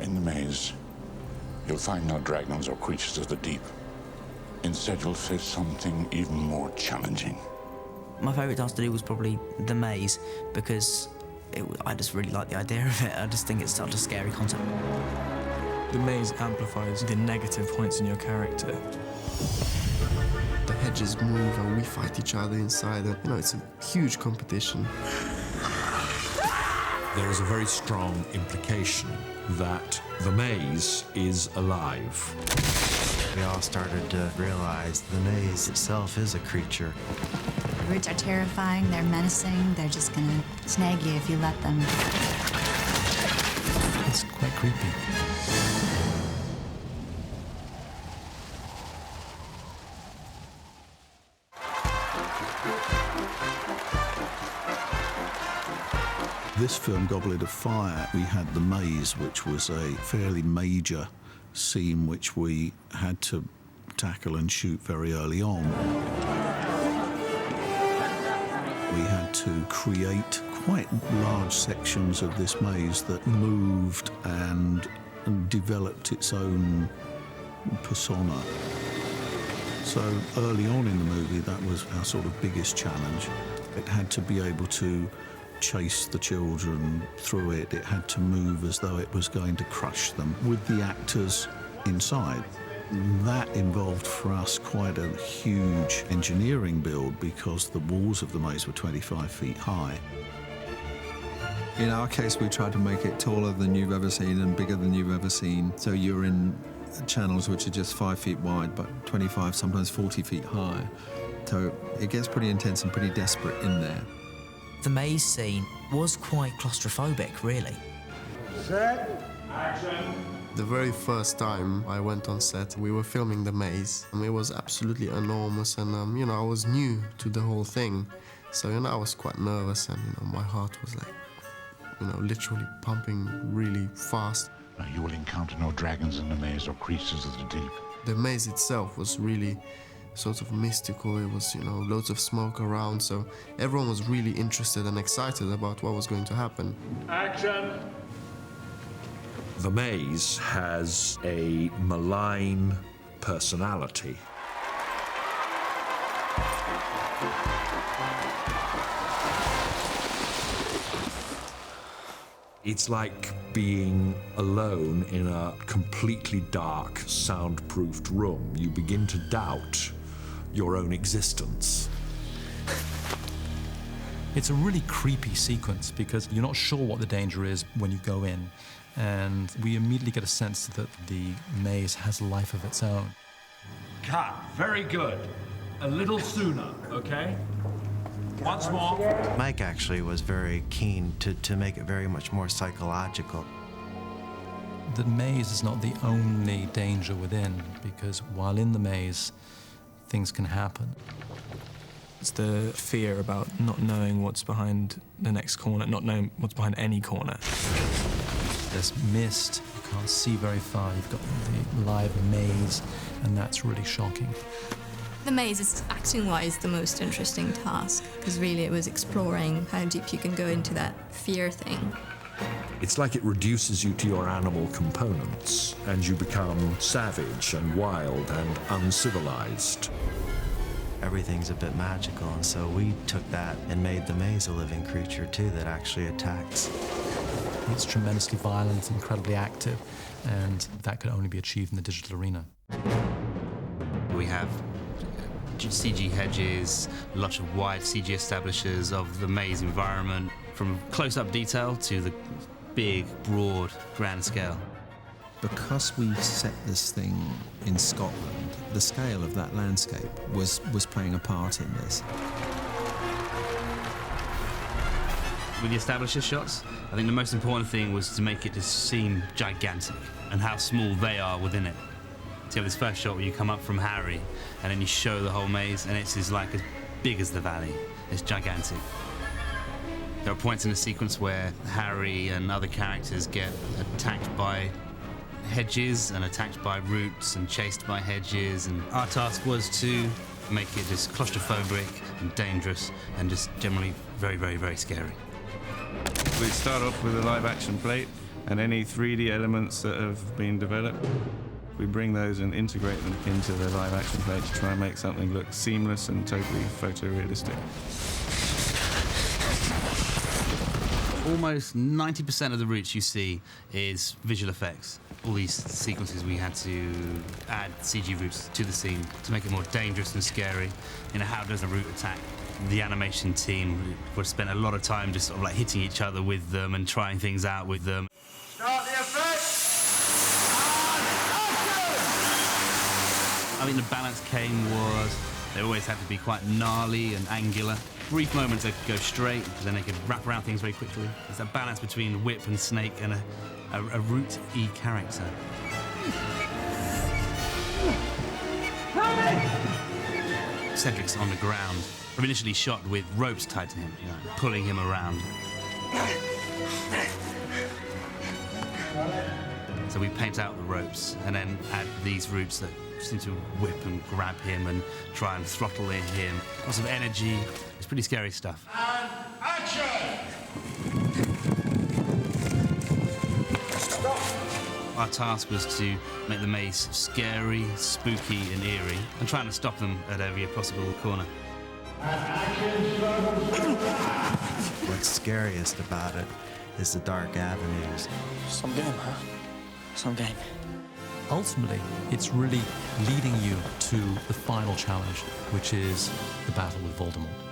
In the maze, you'll find no dragons or creatures of the deep. Instead, you'll face something even more challenging. My favourite task to do was probably the maze, because I just really like the idea of it. I just think it's such a scary concept. The maze amplifies the negative points in your character. The hedges move and we fight each other inside, and it's a huge competition. There is a very strong implication that the maze is alive. We all started to realize the maze itself is a creature. The roots are terrifying, they're menacing, they're just gonna snag you if you let them. It's quite creepy. This film, Goblet of Fire, we had the maze, which was a fairly major scene which we had to tackle and shoot very early on. We had to create quite large sections of this maze that moved and developed its own persona. So early on in the movie, that was our sort of biggest challenge. It had to be able to chase the children through it. It had to move as though it was going to crush them with the actors inside. That involved for us quite a huge engineering build because the walls of the maze were 25 feet high. In our case, we tried to make it taller than you've ever seen and bigger than you've ever seen. So you're in channels which are just 5 feet wide, but 25, sometimes 40 feet high. So it gets pretty intense and pretty desperate in there. The maze scene was quite claustrophobic, really. Set, action. The very first time I went on set, we were filming the maze, and it was absolutely enormous, and I was new to the whole thing. So, I was quite nervous, and, my heart was like, literally pumping really fast. You will encounter no dragons in the maze or creatures of the deep. The maze itself was really sort of mystical. It was, loads of smoke around, so everyone was really interested and excited about what was going to happen. Action! The maze has a malign personality. It's like being alone in a completely dark, soundproofed room. You begin to doubt your own existence. It's a really creepy sequence because you're not sure what the danger is when you go in, and we immediately get a sense that the maze has life of its own. Cut. Very good. A little sooner, okay? Once more. Mike actually was very keen to make it very much more psychological. The maze is not the only danger within, because while in the maze, things can happen. It's the fear about not knowing what's behind the next corner, not knowing what's behind any corner. There's mist, you can't see very far, you've got the live maze, and that's really shocking. The maze is, acting-wise, the most interesting task, because really it was exploring how deep you can go into that fear thing. It's like it reduces you to your animal components, and you become savage and wild and uncivilized. Everything's a bit magical, and so we took that and made the maze a living creature, too, that actually attacks. It's tremendously violent, incredibly active, and that could only be achieved in the digital arena. We have CG hedges, a lot of wide CG establishers of the maze environment, from close-up detail to the big, broad, grand scale. Because we set this thing in Scotland, the scale of that landscape was playing a part in this. With the establisher shots, I think the most important thing was to make it just seem gigantic and how small they are within it. So you have this first shot where you come up from Harry and then you show the whole maze and it's just like as big as the valley. It's gigantic. There are points in the sequence where Harry and other characters get attacked by hedges and attacked by roots and chased by hedges, and our task was to make it just claustrophobic and dangerous and just generally very, very, very scary. We start off with a live action plate And any 3D elements that have been developed, we bring those and integrate them into the live action play to try and make something look seamless and totally photorealistic. Almost 90% of the routes you see is visual effects. All these sequences we had to add CG routes to the scene to make it more dangerous and scary. You know, how does a route attack? The animation team would spend a lot of time just sort of like hitting each other with them and trying things out with them. Start the effect! I mean, the balance was they always had to be quite gnarly and angular. Brief moments they could go straight, but then they could wrap around things very quickly. There's that balance between Whip and Snake and a root-y character. Cedric's on the ground. I'm initially shot with ropes tied to him, you know, pulling him around. So we paint out the ropes and then add these roots that seem to whip and grab him and try and throttle in him. Lots of energy. It's pretty scary stuff. And action! Our task was to make the maze scary, spooky and eerie and trying to stop them at every possible corner. What's scariest about it is the dark avenues. Some game, huh? Some game. Ultimately, it's really leading you to the final challenge, which is the battle with Voldemort.